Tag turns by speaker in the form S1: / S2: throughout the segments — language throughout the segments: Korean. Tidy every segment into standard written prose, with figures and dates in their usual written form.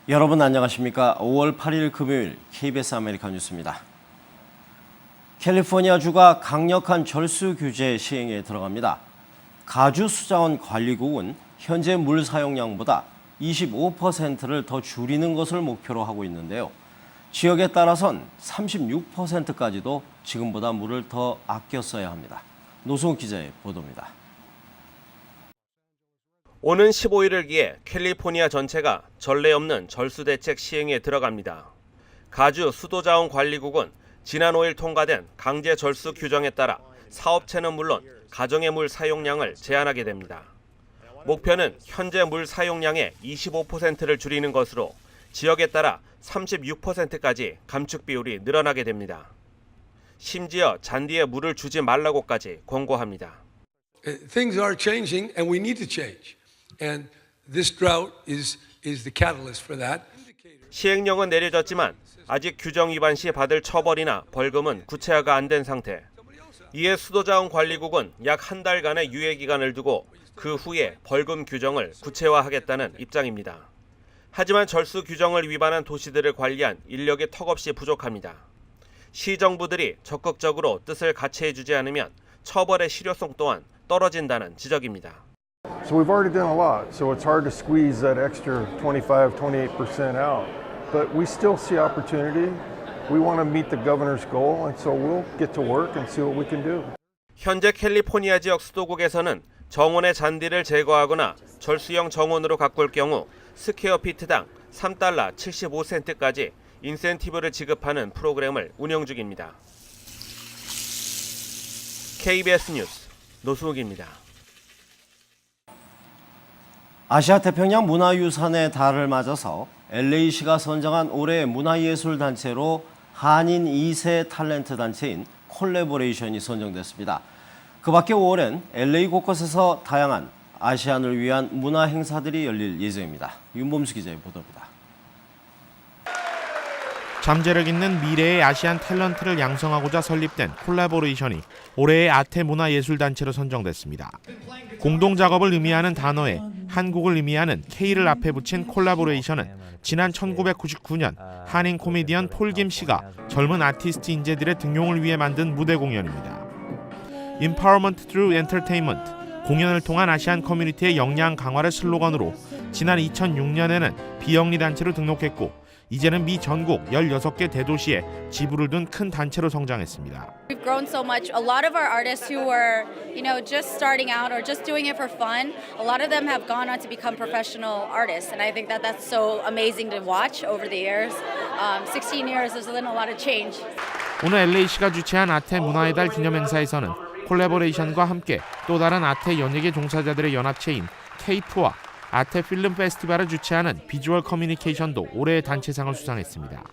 S1: 여러분 안녕하십니까? 5월 8일 금요일 KBS 아메리카 뉴스입니다. 캘리포니아주가 강력한 절수 규제 시행에 들어갑니다. 가주 수자원 관리국은 현재 물 사용량보다 25%를 더 줄이는 것을 목표로 하고 있는데요. 지역에 따라선 36%까지도 지금보다 물을 더 아껴 써야 합니다. 노승욱 기자의 보도입니다.
S2: 오는 15일을 기해 캘리포니아 전체가 전례 없는 절수 대책 시행에 들어갑니다. 가주 수도자원관리국은 지난 5일 통과된 강제 절수 규정에 따라 사업체는 물론 가정의 물 사용량을 제한하게 됩니다. 목표는 현재 물 사용량의 25%를 줄이는 것으로 지역에 따라 36%까지 감축 비율이 늘어나게 됩니다. 심지어 잔디에 물을 주지 말라고까지 권고합니다.
S3: Things are changing and we need to change. And this drought is the catalyst for that.
S2: 시행령은 내려졌지만 아직 규정 위반 시 받을 처벌이나 벌금은 구체화가 안 된 상태. 이에 수도자원관리국은 약 한 달간의 유예 기간을 두고 그 후에 벌금 규정을 구체화하겠다는 입장입니다. 하지만 절수 규정을 위반한 도시들을 관리한 인력이 턱없이 부족합니다. 시정부들이 적극적으로 뜻을 같이해주지 않으면 처벌의 실효성 또한 떨어진다는 지적입니다.
S4: So we've already done a lot, so it's hard to squeeze that extra 25, 28% out. But we still see opportunity. We want to meet the governor's goal, and so we'll get to work and see what we can do.
S2: 현재 캘리포니아 지역 수도국에서는 정원의 잔디를 제거하거나 절수형 정원으로 가꿀 경우 스퀘어피트당 3달러 75센트까지 인센티브를 지급하는 프로그램을 운영 중입니다. KBS 뉴스 노승욱입니다.
S1: 아시아태평양 문화유산의 달을 맞아서 LA시가 선정한 올해의 문화예술단체로 한인 2세 탤런트 단체인 콜래보레이션이 선정됐습니다. 그 밖에 5월엔 LA 곳곳에서 다양한 아시안을 위한 문화 행사들이 열릴 예정입니다. 윤범수 기자의 보도입니다.
S5: 잠재력 있는 미래의 아시안 탤런트를 양성하고자 설립된 콜라보레이션이 올해의 아태 문화예술단체로 선정됐습니다. 공동작업을 의미하는 단어에 한국을 의미하는 K를 앞에 붙인 콜라보레이션은 지난 1999년 한인 코미디언 폴 김 씨가 젊은 아티스트 인재들의 등용을 위해 만든 무대 공연입니다. Empowerment through Entertainment, 공연을 통한 아시안 커뮤니티의 역량 강화를 슬로건으로 지난 2006년에는 비영리 단체로 등록했고 이제는 미 전국 16개 대도시에 지부를 둔 큰 단체로 성장했습니다.
S6: We've grown so much. A lot of our artists who were, just starting out or just doing it for fun, a lot of them have gone on to become professional artists, and I think that that's so amazing to watch over the years. 16 years, there's been a lot of change.
S5: 오늘 LA시가 주최한 아태 문화의 달 기념 행사에서는 콜래보레이션과 함께 또 다른 아태 연예계 종사자들의 연합체인 K2와 아태 필름 페스티벌을 주최하는 비주얼 커뮤니케이션도 올해의 단체상을 수상했습니다.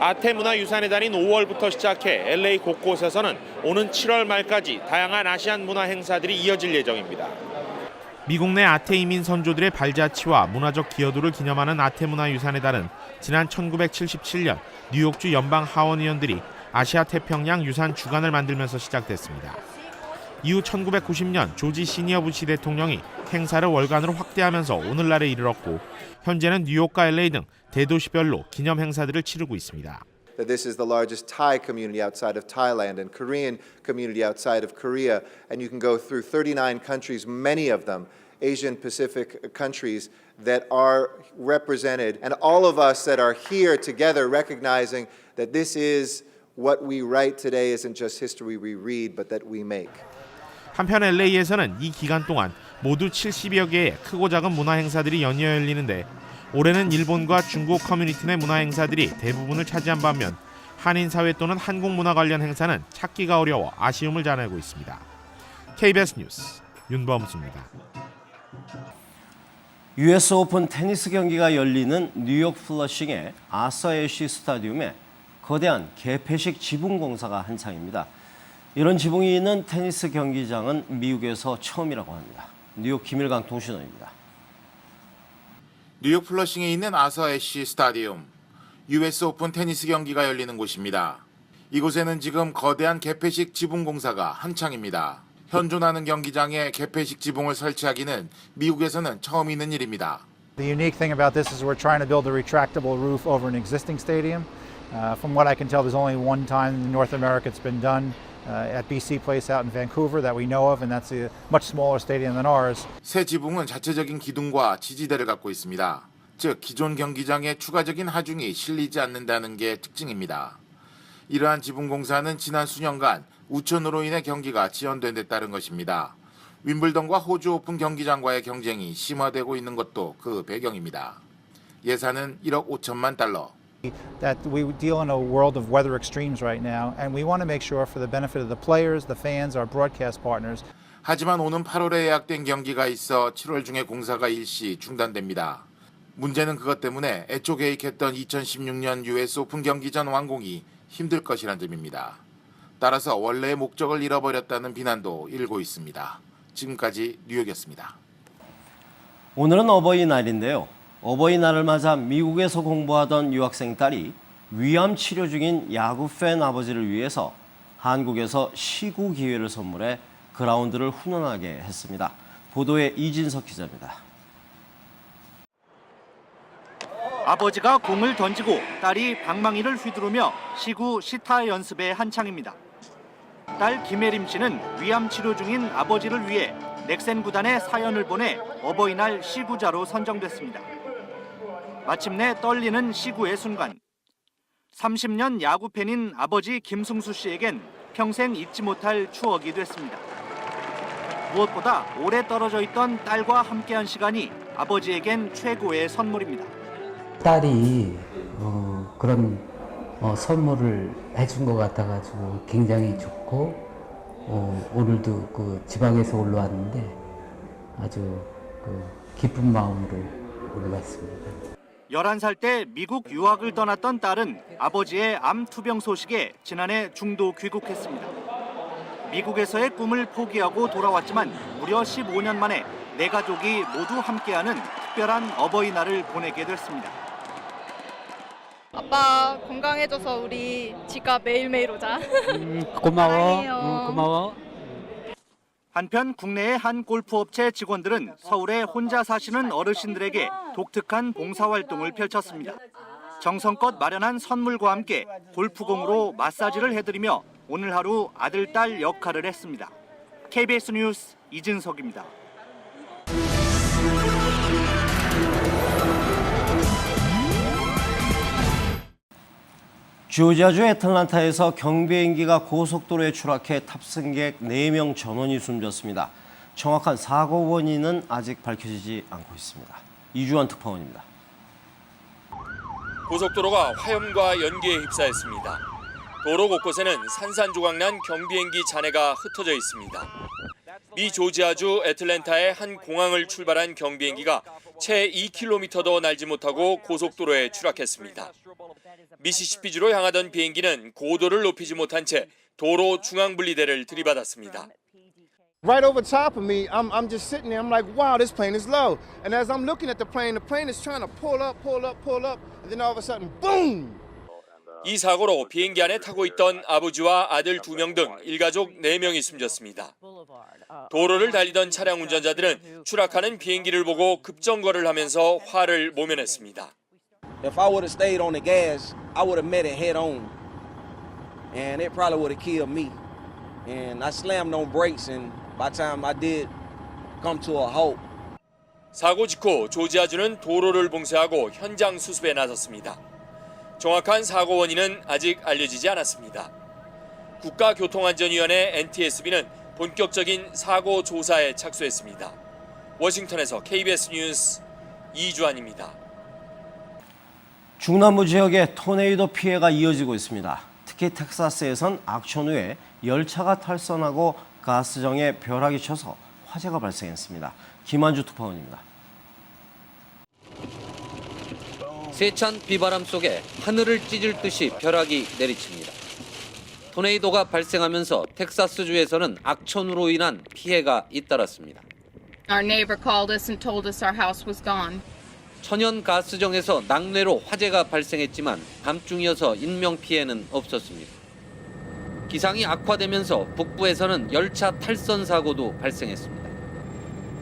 S2: 아태 문화유산의 달인 5월부터 시작해 LA 곳곳에서는 오는 7월 말까지 다양한 아시안 문화 행사들이 이어질 예정입니다.
S5: 미국 내 아태 이민 선조들의 발자취와 문화적 기여도를 기념하는 아태 문화유산의 달은 지난 1977년 뉴욕주 연방 하원의원들이 아시아 태평양 유산 주간을 만들면서 시작됐습니다. 이후 1990년 조지 시니어 부시 대통령이 행사를 월간으로 확대하면서 오늘날에 이르렀고 현재는 뉴욕과 LA 등 대도시별로 기념 행사들을 치르고 있습니다.
S7: That this is the largest Thai community outside of Thailand and Korean community outside of Korea, and you can go through 39 countries, many of them Asian Pacific countries that are represented, and all of us that are here together recognizing that this is what we write today isn't just history we read, but that we make.
S5: 한편 LA에서는 이 기간 동안 모두 70여 개의 크고 작은 문화 행사들이 연이어 열리는데 올해는 일본과 중국 커뮤니티 내 문화 행사들이 대부분을 차지한 반면 한인 사회 또는 한국 문화 관련 행사는 찾기가 어려워 아쉬움을 자아내고 있습니다. KBS 뉴스 윤범수입니다.
S1: US 오픈 테니스 경기가 열리는 뉴욕 플러싱의 아서 애쉬 스타디움에 거대한 개폐식 지붕 공사가 한창입니다. 이런 지붕이 있는 테니스 경기장은 미국에서 처음이라고 합니다. 뉴욕 김일강 통신원입니다.
S8: 뉴욕 플러싱에 있는 아서 애쉬 스타디움, US 오픈 테니스 경기가 열리는 곳입니다. 이곳에는 지금 거대한 개폐식 지붕 공사가 한창입니다. 현존하는 경기장에 개폐식 지붕을 설치하기는 미국에서는 처음 있는 일입니다.
S9: The unique thing about this is we're trying to build a retractable roof over an existing stadium. From what I can tell, there's only one time in North America it's been done at BC Place out in Vancouver that we know of, and that's a much smaller stadium than ours.
S8: 새 지붕은 자체적인 기둥과 지지대를 갖고 있습니다. 즉 기존 경기장에 추가적인 하중이 실리지 않는다는 게 특징입니다. 이러한 지붕 공사는 지난 수년간 우천으로 인해 경기가 지연된 데 따른 것입니다. 윈블던과 호주 오픈 경기장과의 경쟁이 심화되고 있는 것도 그 배경입니다. 예산은 1억 5천만 달러.
S9: That we deal in a world of weather extremes right now, and we want to make sure for the benefit of the players, the fans, our broadcast partners.
S8: 하지만 오는 8월에 예약된 경기가 있어 7월 중에 공사가 일시 중단됩니다. 문제는 그것 때문에 애초 계획했던 2016년 US 오픈 경기장 완공이 힘들 것이란 점입니다. 따라서 원래의 목적을 잃어버렸다는 비난도 일고 있습니다. 지금까지 뉴욕이었습니다.
S1: 오늘은 어버이날인데요. 어버이날을 맞아 미국에서 공부하던 유학생 딸이 위암 치료 중인 야구 팬 아버지를 위해서 한국에서 시구 기회를 선물해 그라운드를 훈훈하게 했습니다. 보도에 이진석 기자입니다.
S10: 아버지가 공을 던지고 딸이 방망이를 휘두르며 시구 시타 연습에 한창입니다. 딸 김혜림 씨는 위암 치료 중인 아버지를 위해 넥센 구단에 사연을 보내 어버이날 시구자로 선정됐습니다. 마침내 떨리는 시구의 순간. 30년 야구 팬인 아버지 김승수 씨에겐 평생 잊지 못할 추억이 됐습니다. 무엇보다 오래 떨어져 있던 딸과 함께한 시간이 아버지에겐 최고의 선물입니다.
S11: 딸이 그런 선물을 해준 것 같아가지고 굉장히 좋고 오늘도 그 지방에서 올라왔는데 아주 기쁜 마음으로 올라왔습니다.
S10: 11살 때 미국 유학을 떠났던 딸은 아버지의 암 투병 소식에 지난해 중도 귀국했습니다. 미국에서의 꿈을 포기하고 돌아왔지만 무려 15년 만에 내 가족이 모두 함께하는 특별한 어버이날을 보내게 됐습니다.
S12: 아빠 건강해져서 우리 집가 매일매일 오자.
S11: 고마워. 고마워.
S10: 한편 국내의 한 골프업체 직원들은 서울에 혼자 사시는 어르신들에게 독특한 봉사활동을 펼쳤습니다. 정성껏 마련한 선물과 함께 골프공으로 마사지를 해드리며 오늘 하루 아들, 딸 역할을 했습니다. KBS 뉴스 이진석입니다.
S1: 조지아주 애틀란타에서 경비행기가 고속도로에 추락해 탑승객 4명 전원이 숨졌습니다. 정확한 사고 원인은 아직 밝혀지지 않고 있습니다. 이주환 특파원입니다.
S13: 고속도로가 화염과 연기에 휩싸였습니다. 도로 곳곳에는 산산조각난 경비행기 잔해가 흩어져 있습니다. 미 조지아주 애틀랜타의 한 공항을 출발한 경비행기가 채 2km도 날지 못하고 고속도로에 추락했습니다. 미시시피주로 향하던 비행기는 고도를 높이지 못한 채 도로 중앙분리대를 들이받았습니다.
S14: Right over top of me, I'm just sitting there. I'm like, wow, this plane is low. And as I'm looking at the plane is trying to pull up, and then all of a sudden, boom!
S13: 이 사고로 비행기 안에 타고 있던 아버지와 아들 2명 등 일가족 4명이 숨졌습니다. 도로를 달리던 차량 운전자들은 추락하는 비행기를 보고 급정거를 하면서 화를 모면했습니다.
S15: If I would have stayed on the gas, I would have met it head on. And it probably would have killed me. And I slammed on brakes, and by the time I did come to a halt.
S13: 사고 직후 조지아주는 도로를 봉쇄하고 현장 수습에 나섰습니다. 정확한 사고 원인은 아직 알려지지 않았습니다. 국가교통안전위원회 NTSB는 본격적인 사고 조사에 착수했습니다. 워싱턴에서 KBS 뉴스 이주환입니다.
S1: 중남부 지역에 토네이도 피해가 이어지고 있습니다. 특히 텍사스에선 악천 후에 열차가 탈선하고 가스정에 벼락이 쳐서 화재가 발생했습니다. 김한주 특파원입니다.
S16: 세찬 비바람 속에 하늘을 찢을 듯이 벼락이 내리칩니다. 토네이도가 발생하면서 텍사스주에서는 악천후로 인한 피해가 잇따랐습니다.
S12: Our neighbor called us and told us our house was gone.
S16: 천연 가스정에서 낙뢰로 화재가 발생했지만 밤중이어서 인명피해는 없었습니다. 기상이 악화되면서 북부에서는 열차 탈선 사고도 발생했습니다.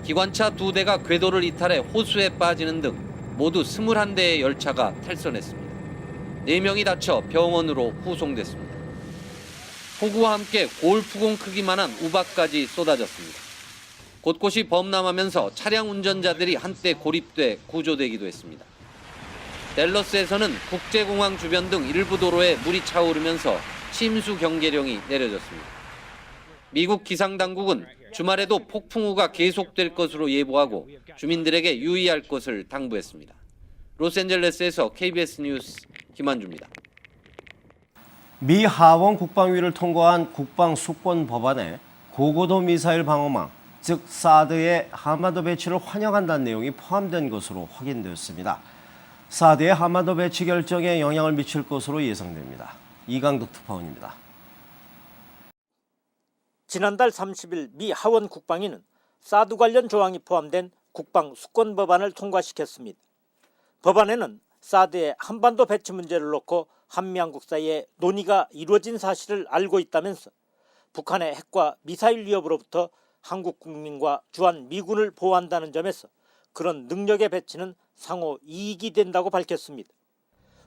S16: 기관차 2대가 궤도를 이탈해 호수에 빠지는 등 모두 21대의 열차가 탈선했습니다. 4명이 다쳐 병원으로 후송됐습니다. 폭우와 함께 골프공 크기만한 우박까지 쏟아졌습니다. 곳곳이 범람하면서 차량 운전자들이 한때 고립돼 구조되기도 했습니다. 댈러스에서는 국제공항 주변 등 일부 도로에 물이 차오르면서 침수 경계령이 내려졌습니다. 미국 기상당국은 주말에도 폭풍우가 계속될 것으로 예보하고 주민들에게 유의할 것을 당부했습니다. 로스앤젤레스에서 KBS 뉴스 김한주입니다.
S1: 미 하원 국방위를 통과한 국방수권 법안에 고고도 미사일 방어망, 즉 사드의 하마드 배치를 환영한다는 내용이 포함된 것으로 확인되었습니다. 사드의 하마드 배치 결정에 영향을 미칠 것으로 예상됩니다. 이강덕 특파원입니다.
S17: 지난달 30일 미 하원 국방위는 사드 관련 조항이 포함된 국방 수권 법안을 통과시켰습니다. 법안에는 사드의 한반도 배치 문제를 놓고 한미한국 사이에 논의가 이루어진 사실을 알고 있다면서 북한의 핵과 미사일 위협으로부터 한국 국민과 주한 미군을 보호한다는 점에서 그런 능력의 배치는 상호 이익이 된다고 밝혔습니다.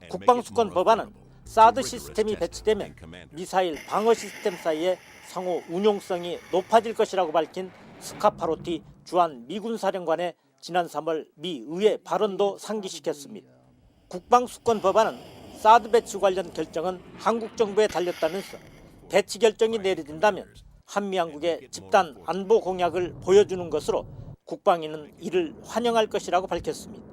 S17: 국방수권 법안은 사드 시스템이 배치되면 미사일 방어 시스템 사이에 상호 운용성이 높아질 것이라고 밝힌 스카파로티 주한 미군 사령관의 지난 3월 미 의회 발언도 상기시켰습니다. 국방수권 법안은 사드 배치 관련 결정은 한국 정부에 달렸다면서 배치 결정이 내려진다면 한미한국의 집단 안보 공약을 보여주는 것으로 국방위는 이를 환영할 것이라고 밝혔습니다.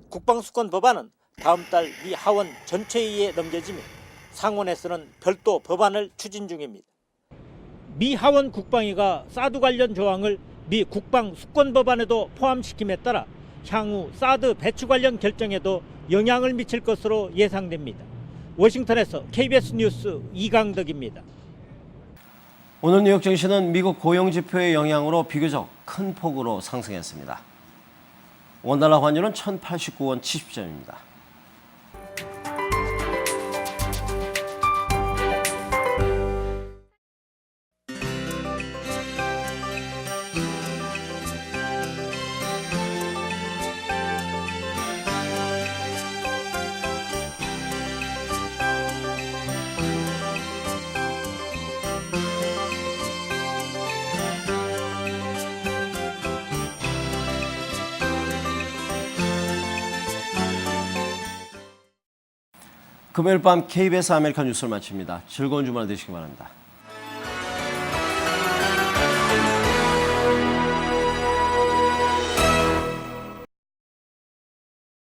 S17: 국방수권 법안은 다음 달 미 하원 전체회의에 넘겨지며 상원에서는 별도 법안을 추진 중입니다. 미 하원 국방위가 사드 관련 조항을 미 국방수권 법안에도 포함시킴에 따라 향후 사드 배치 관련 결정에도 영향을 미칠 것으로 예상됩니다. 워싱턴에서 KBS 뉴스 이강덕입니다.
S1: 오늘 뉴욕 증시는 미국 고용지표의 영향으로 비교적 큰 폭으로 상승했습니다. 원달러 환율은 1,089원 70전입니다. 금요일 밤 KBS 아메리카 뉴스를 마칩니다. 즐거운 주말 되시기 바랍니다.